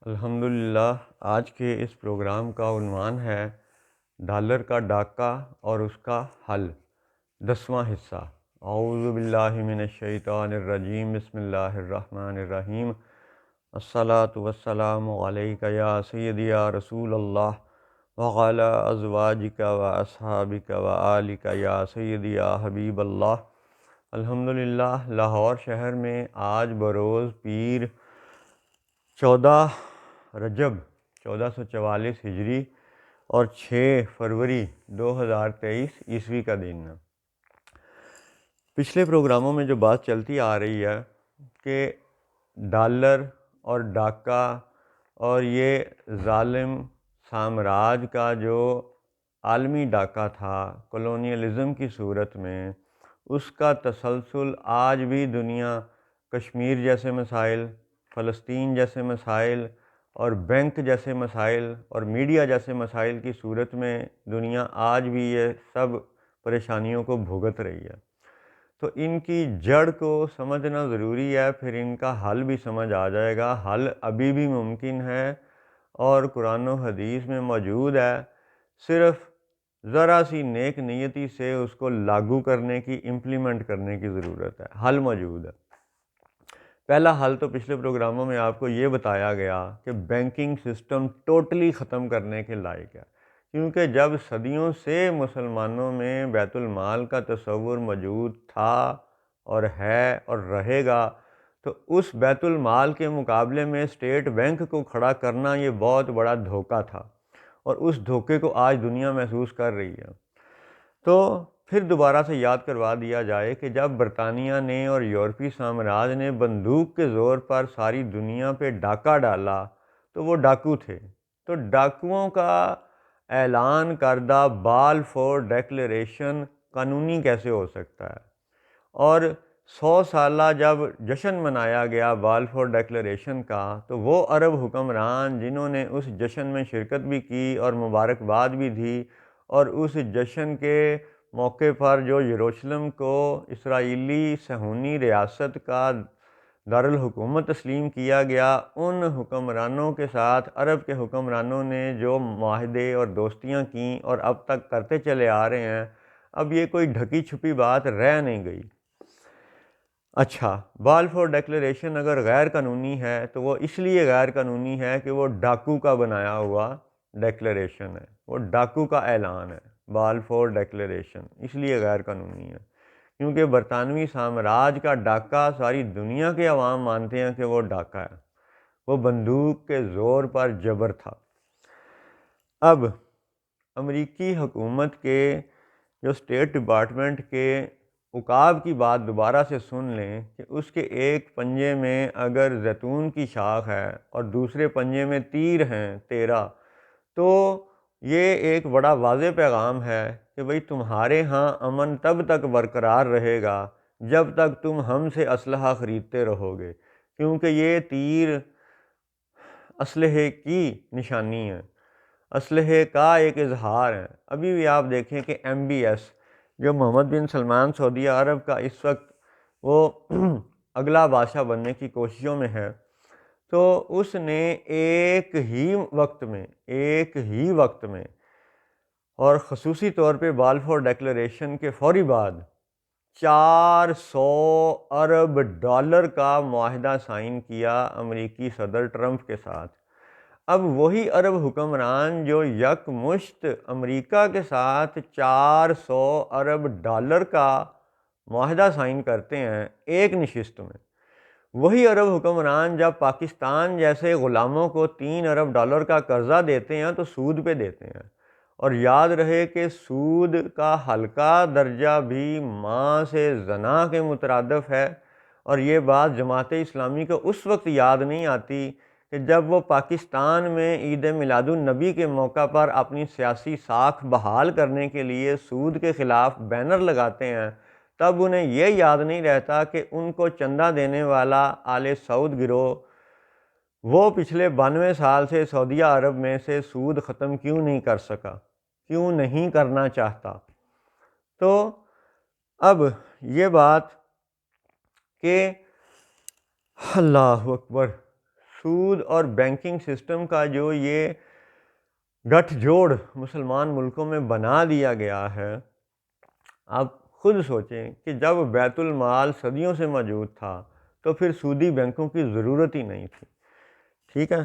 الحمدللہ آج کے اس پروگرام کا عنوان ہے ڈالر کا ڈاکہ اور اس کا حل، 10واں حصہ۔ اعوذ باللہ من الشیطان الرجیم، بسم اللہ الرحمن الرحیم۔ الصلاۃ والسلام علیک یا سیدی یا رسول اللہ وعلی ازواجک و اصحابک و آلک یا سیدی یا حبیب اللہ۔ الحمدللہ لاہور شہر میں آج بروز پیر 14 رجب 1444 ہجری اور 6 فروری 2023 عیسوی کا دن ہے۔ پچھلے پروگراموں میں جو بات چلتی آ رہی ہے کہ ڈالر اور ڈاکہ اور یہ ظالم سامراج کا جو عالمی ڈاکہ تھا کولونیلزم کی صورت میں، اس کا تسلسل آج بھی دنیا کشمیر جیسے مسائل، فلسطین جیسے مسائل اور بینک جیسے مسائل اور میڈیا جیسے مسائل کی صورت میں دنیا آج بھی یہ سب پریشانیوں کو بھگت رہی ہے۔ تو ان کی جڑ کو سمجھنا ضروری ہے، پھر ان کا حل بھی سمجھ آ جائے گا۔ حل ابھی بھی ممکن ہے اور قرآن و حدیث میں موجود ہے، صرف ذرا سی نیک نیتی سے اس کو لاگو کرنے کی، امپلیمنٹ کرنے کی ضرورت ہے۔ حل موجود ہے۔ پہلا حل تو پچھلے پروگراموں میں آپ کو یہ بتایا گیا کہ بینکنگ سسٹم ٹوٹلی ختم کرنے کے لائق ہے، کیونکہ جب صدیوں سے مسلمانوں میں بیت المال کا تصور موجود تھا اور ہے اور رہے گا، تو اس بیت المال کے مقابلے میں اسٹیٹ بینک کو کھڑا کرنا یہ بہت بڑا دھوکہ تھا، اور اس دھوکے کو آج دنیا محسوس کر رہی ہے۔ تو پھر دوبارہ سے یاد کروا دیا جائے کہ جب برطانیہ نے اور یورپی سامراج نے بندوق کے زور پر ساری دنیا پہ ڈاکہ ڈالا تو وہ ڈاکو تھے۔ تو ڈاکوؤں کا اعلان کردہ بال فور ڈیکلیریشن قانونی کیسے ہو سکتا ہے؟ اور 100 سالہ جب جشن منایا گیا بال فور ڈیکلیریشن کا، تو وہ عرب حکمران جنہوں نے اس جشن میں شرکت بھی کی اور مبارکباد بھی دی، اور اس جشن کے موقع پر جو یروشلم کو اسرائیلی صہیونی ریاست کا دارالحکومت تسلیم کیا گیا، ان حکمرانوں کے ساتھ عرب کے حکمرانوں نے جو معاہدے اور دوستیاں کیں اور اب تک کرتے چلے آ رہے ہیں، اب یہ کوئی ڈھکی چھپی بات رہ نہیں گئی۔ اچھا، بال فور ڈیکلیریشن اگر غیر قانونی ہے تو وہ اس لیے غیر قانونی ہے کہ وہ ڈاکو کا بنایا ہوا ڈیکلیریشن ہے، وہ ڈاکو کا اعلان ہے۔ بال فور ڈیکلیریشن اس لیے غیر قانونی ہے کیونکہ برطانوی سامراج کا ڈاکہ ساری دنیا کے عوام مانتے ہیں کہ وہ ڈاکہ ہے، وہ بندوق کے زور پر جبر تھا۔ اب امریکی حکومت کے جو اسٹیٹ ڈپارٹمنٹ کے عقاب کی بات دوبارہ سے سن لیں کہ اس کے ایک پنجے میں اگر زیتون کی شاخ ہے اور دوسرے پنجے میں تیر ہیں 13، تو یہ ایک بڑا واضح پیغام ہے کہ بھئی تمہارے ہاں امن تب تک برقرار رہے گا جب تک تم ہم سے اسلحہ خریدتے رہو گے، کیونکہ یہ تیر اسلحے کی نشانی ہے، اسلحے کا ایک اظہار ہے۔ ابھی بھی آپ دیکھیں کہ MBS جو محمد بن سلمان سعودیہ عرب کا اس وقت وہ اگلا بادشاہ بننے کی کوششوں میں ہے، تو اس نے ایک ہی وقت میں اور خصوصی طور پہ بال فور ڈیکلیریشن کے فوری بعد 400 ارب ڈالر کا معاہدہ سائن کیا امریکی صدر ٹرمپ کے ساتھ۔ اب وہی عرب حکمران جو یک مشت امریکہ کے ساتھ 400 ارب ڈالر کا معاہدہ سائن کرتے ہیں ایک نشست میں، وہی عرب حکمران جب پاکستان جیسے غلاموں کو 3 ارب ڈالر کا قرضہ دیتے ہیں تو سود پہ دیتے ہیں، اور یاد رہے کہ سود کا ہلکا درجہ بھی ماں سے زنا کے مترادف ہے، اور یہ بات جماعت اسلامی کو اس وقت یاد نہیں آتی کہ جب وہ پاکستان میں عید میلاد النبی کے موقع پر اپنی سیاسی ساکھ بحال کرنے کے لیے سود کے خلاف بینر لگاتے ہیں، تب انہیں یہ یاد نہیں رہتا کہ ان کو چندہ دینے والا آل سعود گروہ وہ پچھلے 92 سال سے سعودیہ عرب میں سے سود ختم کیوں نہیں کر سکا، کیوں نہیں کرنا چاہتا۔ تو اب یہ بات کہ اللہ اکبر، سود اور بینکنگ سسٹم کا جو یہ گٹھ جوڑ مسلمان ملکوں میں بنا دیا گیا ہے، آپ خود سوچیں کہ جب بیت المال صدیوں سے موجود تھا تو پھر سودی بینکوں کی ضرورت ہی نہیں تھی. ٹھیک ہے،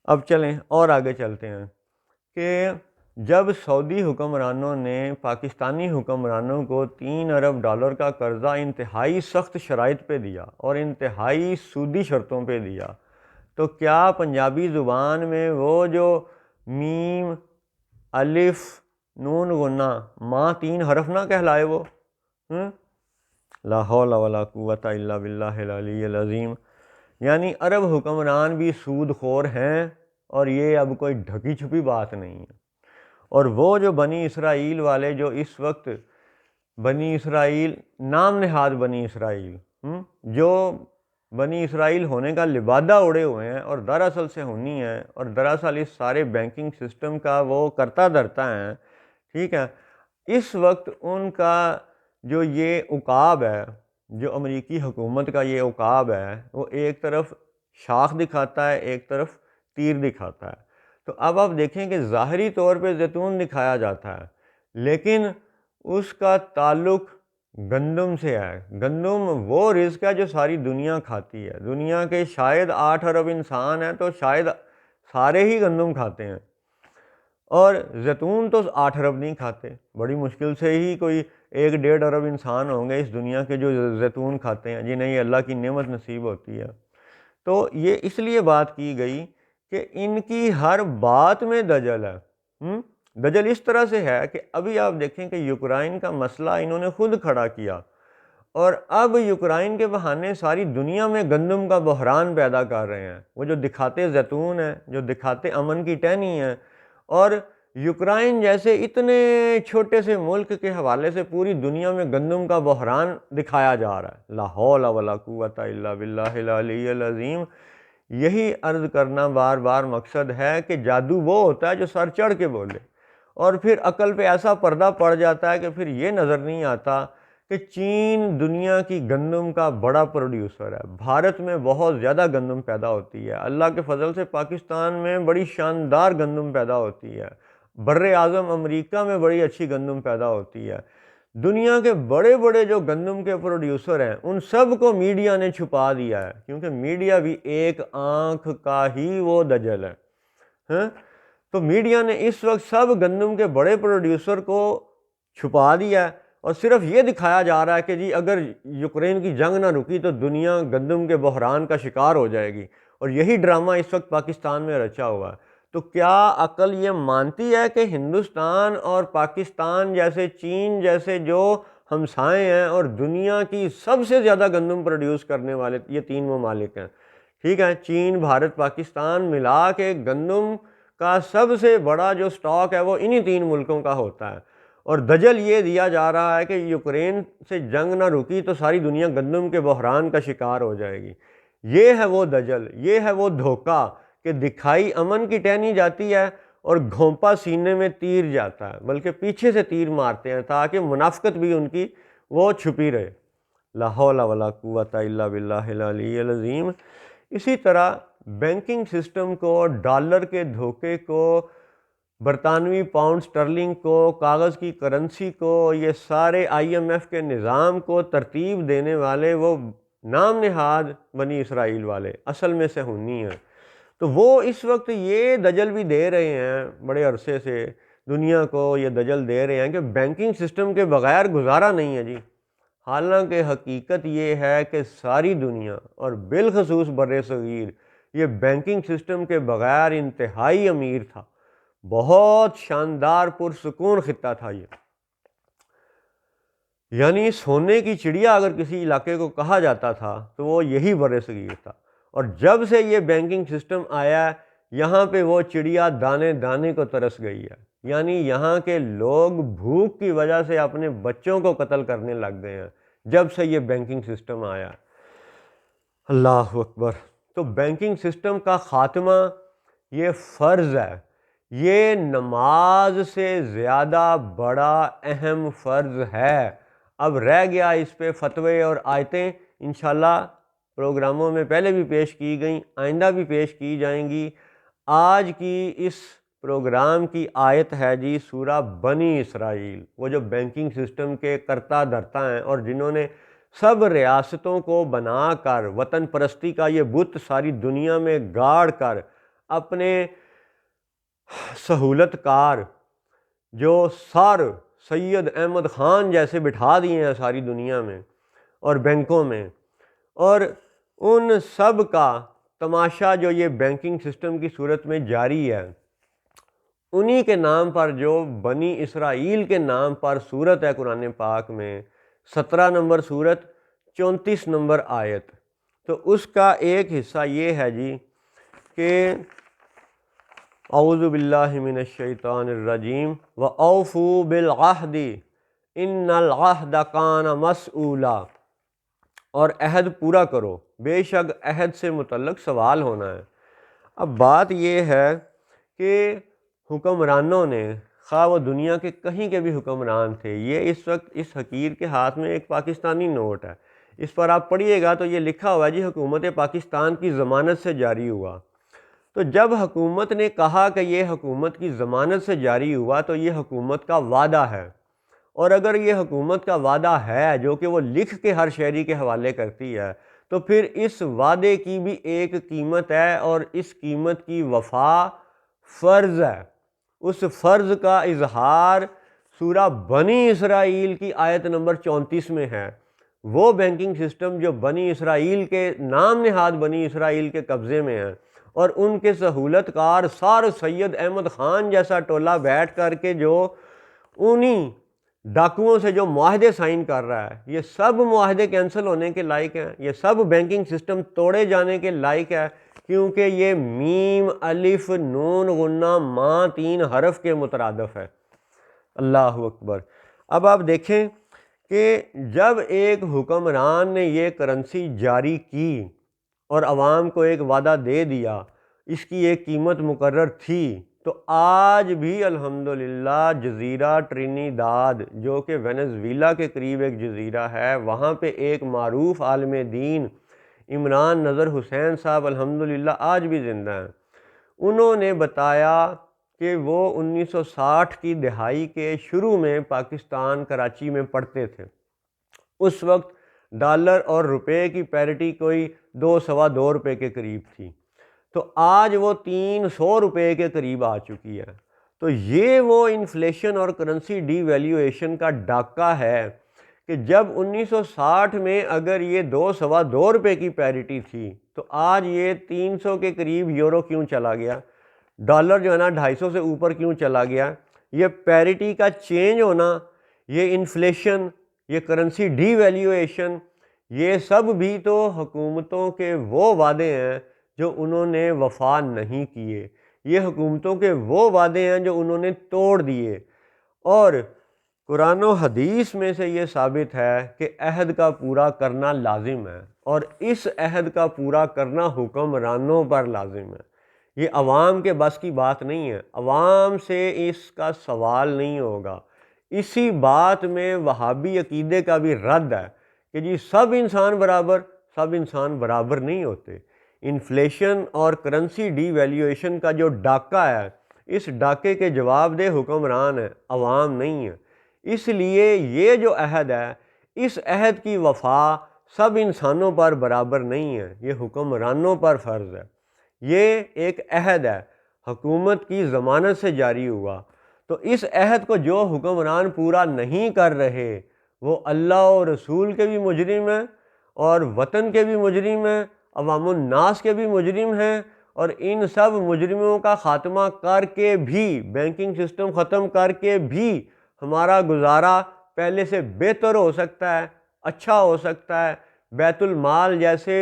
اب چلیں اور آگے چلتے ہیں کہ جب سعودی حکمرانوں نے پاکستانی حکمرانوں کو $3 ارب کا قرضہ انتہائی سخت شرائط پہ دیا اور انتہائی سودی شرطوں پہ دیا، تو کیا پنجابی زبان میں وہ جو میم الف نون غنہ ماں 3 حرف نہ کہلائے وہ؟ لا حول ولا قوت الا باللہ العلی العظیم. یعنی عرب حکمران بھی سود خور ہیں، اور یہ اب کوئی ڈھکی چھپی بات نہیں ہے. اور وہ جو بنی اسرائیل والے جو اس وقت بنی اسرائیل نام نہاد بنی اسرائیل جو بنی اسرائیل ہونے کا لبادہ اڑے ہوئے ہیں اور دراصل سے ہونی ہیں، اور دراصل اس سارے بینکنگ سسٹم کا وہ کرتا دھرتا ہیں. ٹھیک ہے، اس وقت ان کا جو یہ عقاب ہے، جو امریکی حکومت کا یہ عقاب ہے، وہ ایک طرف شاخ دکھاتا ہے، ایک طرف تیر دکھاتا ہے. تو اب آپ دیکھیں کہ ظاہری طور پہ زیتون دکھایا جاتا ہے، لیکن اس کا تعلق گندم سے ہے. گندم وہ رزق ہے جو ساری دنیا کھاتی ہے. دنیا کے شاید 8 ارب انسان ہیں تو شاید سارے ہی گندم کھاتے ہیں، اور زیتون تو 8 ارب نہیں کھاتے. بڑی مشکل سے ہی کوئی 1-1.5 ارب انسان ہوں گے اس دنیا کے جو زیتون کھاتے ہیں، جنہیں یہ اللہ کی نعمت نصیب ہوتی ہے. تو یہ اس لیے بات کی گئی کہ ان کی ہر بات میں دجل ہے. دجل اس طرح سے ہے کہ ابھی آپ دیکھیں کہ یوکرائن کا مسئلہ انہوں نے خود کھڑا کیا، اور اب یوکرائن کے بہانے ساری دنیا میں گندم کا بحران پیدا کر رہے ہیں. وہ جو دکھاتے زیتون ہیں، جو دکھاتے امن کی ٹہنی ہیں، اور یوکرائن جیسے اتنے چھوٹے سے ملک کے حوالے سے پوری دنیا میں گندم کا بحران دکھایا جا رہا ہے. لا حول ولا قوت الا باللہ العلی العظیم. یہی عرض کرنا بار بار مقصد ہے کہ جادو وہ ہوتا ہے جو سر چڑھ کے بولے، اور پھر عقل پہ ایسا پردہ پڑ جاتا ہے کہ پھر یہ نظر نہیں آتا کہ چین دنیا کی گندم کا بڑا پروڈیوسر ہے. بھارت میں بہت زیادہ گندم پیدا ہوتی ہے، اللہ کے فضل سے پاکستان میں بڑی شاندار گندم پیدا ہوتی ہے، بر اعظم امریکہ میں بڑی اچھی گندم پیدا ہوتی ہے. دنیا کے بڑے بڑے جو گندم کے پروڈیوسر ہیں ان سب کو میڈیا نے چھپا دیا ہے، کیونکہ میڈیا بھی ایک آنکھ کا ہی وہ دجل ہے. تو میڈیا نے اس وقت سب گندم کے بڑے پروڈیوسر کو چھپا دیا ہے، اور صرف یہ دکھایا جا رہا ہے کہ جی اگر یوکرین کی جنگ نہ رکی تو دنیا گندم کے بحران کا شکار ہو جائے گی، اور یہی ڈرامہ اس وقت پاکستان میں رچا ہوا ہے. تو کیا عقل یہ مانتی ہے کہ ہندوستان اور پاکستان جیسے، چین جیسے جو ہمسائے ہیں اور دنیا کی سب سے زیادہ گندم پروڈیوس کرنے والے یہ 3 ممالک ہیں؟ ٹھیک ہے، چین، بھارت، پاکستان ملا کے گندم کا سب سے بڑا جو سٹاک ہے وہ انہی 3 ملکوں کا ہوتا ہے. اور دجل یہ دیا جا رہا ہے کہ یوکرین سے جنگ نہ رکی تو ساری دنیا گندم کے بحران کا شکار ہو جائے گی. یہ ہے وہ دجل، یہ ہے وہ دھوکہ کہ دکھائی امن کی ٹہنی جاتی ہے اور گھونپا سینے میں تیر جاتا ہے، بلکہ پیچھے سے تیر مارتے ہیں تاکہ منافقت بھی ان کی وہ چھپی رہے. لا حول ولا قوت الا باللہ العلی العظیم. اسی طرح بینکنگ سسٹم کو، ڈالر کے دھوکے کو، برطانوی پاؤنڈ سٹرلنگ کو، کاغذ کی کرنسی کو، یہ سارے IMF کے نظام کو ترتیب دینے والے وہ نام نہاد بنی اسرائیل والے اصل میں سے ہونی ہیں. تو وہ اس وقت یہ دجل بھی دے رہے ہیں، بڑے عرصے سے دنیا کو یہ دجل دے رہے ہیں کہ بینکنگ سسٹم کے بغیر گزارا نہیں ہے جی. حالانکہ حقیقت یہ ہے کہ ساری دنیا اور بالخصوص بر صغیر یہ بینکنگ سسٹم کے بغیر انتہائی امیر تھا. بہت شاندار پرسکون خطہ تھا یہ. یعنی سونے کی چڑیا اگر کسی علاقے کو کہا جاتا تھا تو وہ یہی بر صغیر تھا. اور جب سے یہ بینکنگ سسٹم آیا ہے یہاں پہ وہ چڑیا دانے دانے کو ترس گئی ہے. یعنی یہاں کے لوگ بھوک کی وجہ سے اپنے بچوں کو قتل کرنے لگ گئے ہیں جب سے یہ بینکنگ سسٹم آیا. اللہ اکبر. تو بینکنگ سسٹم کا خاتمہ یہ فرض ہے، یہ نماز سے زیادہ بڑا اہم فرض ہے. اب رہ گیا اس پہ فتوے اور آیتیں، انشاءاللہ پروگراموں میں پہلے بھی پیش کی گئیں، آئندہ بھی پیش کی جائیں گی۔ آج کی اس پروگرام کی آیت ہے جی سورہ بنی اسرائیل، وہ جو بینکنگ سسٹم کے کرتا دھرتا ہیں اور جنہوں نے سب ریاستوں کو بنا کر وطن پرستی کا یہ بت ساری دنیا میں گاڑ کر اپنے سہولت کار جو سر سید احمد خان جیسے بٹھا دیے ہیں ساری دنیا میں اور بینکوں میں، اور ان سب کا تماشا جو یہ بینکنگ سسٹم کی صورت میں جاری ہے، انہی کے نام پر جو بنی اسرائیل کے نام پر صورت ہے قرآن پاک میں 17 نمبر صورت 34 نمبر آیت، تو اس کا ایک حصہ یہ ہے جی کہ اعوذ باللہ من الشیطان الرجیم وَأَوْفُوا بِالْعَهْدِ إِنَّ الْعَهْدَ كَانَ مَسْئُولًا، اور عہد پورا کرو، بے شک عہد سے متعلق سوال ہونا ہے۔ اب بات یہ ہے کہ حکمرانوں نے، خواہ وہ دنیا کے کہیں کے بھی حکمران تھے، یہ اس وقت اس حقیر کے ہاتھ میں ایک پاکستانی نوٹ ہے، اس پر آپ پڑھیے گا تو یہ لکھا ہوا ہے جی حکومت پاکستان کی ضمانت سے جاری ہوا۔ تو جب حکومت نے کہا کہ یہ حکومت کی ضمانت سے جاری ہوا تو یہ حکومت کا وعدہ ہے، اور اگر یہ حکومت کا وعدہ ہے جو کہ وہ لکھ کے ہر شہری کے حوالے کرتی ہے تو پھر اس وعدے کی بھی ایک قیمت ہے، اور اس قیمت کی وفا فرض ہے۔ اس فرض کا اظہار سورہ بنی اسرائیل کی آیت نمبر 34 میں ہے۔ وہ بینکنگ سسٹم جو بنی اسرائیل کے نام نہاد بنی اسرائیل کے قبضے میں ہے، اور ان کے سہولت کار سر سید احمد خان جیسا ٹولہ بیٹھ کر کے جو انہی ڈاکوؤں سے جو معاہدے سائن کر رہا ہے، یہ سب معاہدے کینسل ہونے کے لائق ہیں، یہ سب بینکنگ سسٹم توڑے جانے کے لائق ہے، کیونکہ یہ میم الف نون غنہ ماں 3 حرف کے مترادف ہے۔ اللہ اکبر۔ اب آپ دیکھیں کہ جب ایک حکمران نے یہ کرنسی جاری کی اور عوام کو ایک وعدہ دے دیا، اس کی ایک قیمت مقرر تھی، تو آج بھی الحمدللہ جزیرہ ٹرینیداد جو کہ وینزویلا کے قریب ایک جزیرہ ہے، وہاں پہ ایک معروف عالم دین عمران نظر حسین صاحب الحمدللہ آج بھی زندہ ہیں۔ انہوں نے بتایا کہ وہ 1960 کی دہائی کے شروع میں پاکستان کراچی میں پڑھتے تھے، اس وقت ڈالر اور روپے کی پیرٹی کوئی 2 روپے کے قریب تھی، تو آج وہ 300 روپے کے قریب آ چکی ہے۔ تو یہ وہ انفلیشن اور کرنسی ڈی ویلیویشن کا ڈاکہ ہے کہ جب 1960 میں اگر یہ 2 روپے کی پیرٹی تھی تو آج یہ 300 کے قریب یورو کیوں چلا گیا، ڈالر جو ہے نا 250 سے اوپر کیوں چلا گیا۔ یہ پیرٹی کا چینج ہونا، یہ انفلیشن، یہ کرنسی ڈی ویلیویشن، یہ سب بھی تو حکومتوں کے وہ وعدے ہیں جو انہوں نے وفا نہیں کیے، یہ حکومتوں کے وہ وعدے ہیں جو انہوں نے توڑ دیے، اور قرآن و حدیث میں سے یہ ثابت ہے کہ عہد کا پورا کرنا لازم ہے، اور اس عہد کا پورا کرنا حکمرانوں پر لازم ہے۔ یہ عوام کے بس کی بات نہیں ہے، عوام سے اس کا سوال نہیں ہوگا۔ اسی بات میں وہابی عقیدے کا بھی رد ہے کہ جی سب انسان برابر نہیں ہوتے۔ انفلیشن اور کرنسی ڈی ویلیویشن کا جو ڈاکہ ہے، اس ڈاکے کے جواب دہ حکمران ہے، عوام نہیں ہے۔ اس لیے یہ جو عہد ہے، اس عہد کی وفا سب انسانوں پر برابر نہیں ہے، یہ حکمرانوں پر فرض ہے۔ یہ ایک عہد ہے، حکومت کی ضمانت سے جاری ہوا، تو اس عہد کو جو حکمران پورا نہیں کر رہے وہ اللہ اور رسول کے بھی مجرم ہیں، اور وطن کے بھی مجرم ہیں، عوام الناس کے بھی مجرم ہیں، اور ان سب مجرموں کا خاتمہ کر کے بھی، بینکنگ سسٹم ختم کر کے بھی ہمارا گزارا پہلے سے بہتر ہو سکتا ہے، اچھا ہو سکتا ہے، بیت المال جیسے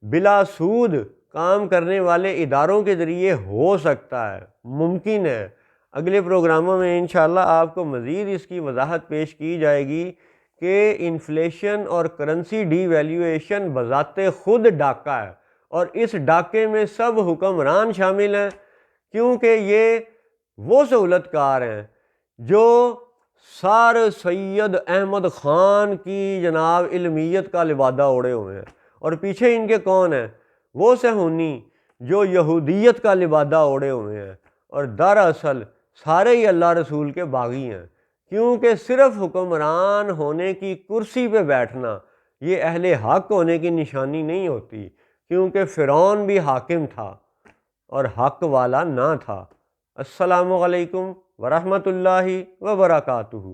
بلا سود کام کرنے والے اداروں کے ذریعے ہو سکتا ہے، ممکن ہے۔ اگلے پروگراموں میں انشاءاللہ آپ کو مزید اس کی وضاحت پیش کی جائے گی کہ انفلیشن اور کرنسی ڈی ویلیویشن بذات خود ڈاکہ ہے، اور اس ڈاکے میں سب حکمران شامل ہیں، کیونکہ یہ وہ سہولت کار ہیں جو سر سید احمد خان کی جناب علمیت کا لبادہ اوڑے ہوئے ہیں، اور پیچھے ان کے کون ہیں؟ وہ صہیونی جو یہودیت کا لبادہ اوڑے ہوئے ہیں اور دراصل سارے ہی اللہ رسول کے باغی ہیں، کیونکہ صرف حکمران ہونے کی کرسی پہ بیٹھنا یہ اہل حق ہونے کی نشانی نہیں ہوتی، کیونکہ فرعون بھی حاکم تھا اور حق والا نہ تھا۔ السلام علیکم ورحمۃ اللہ وبرکاتہ۔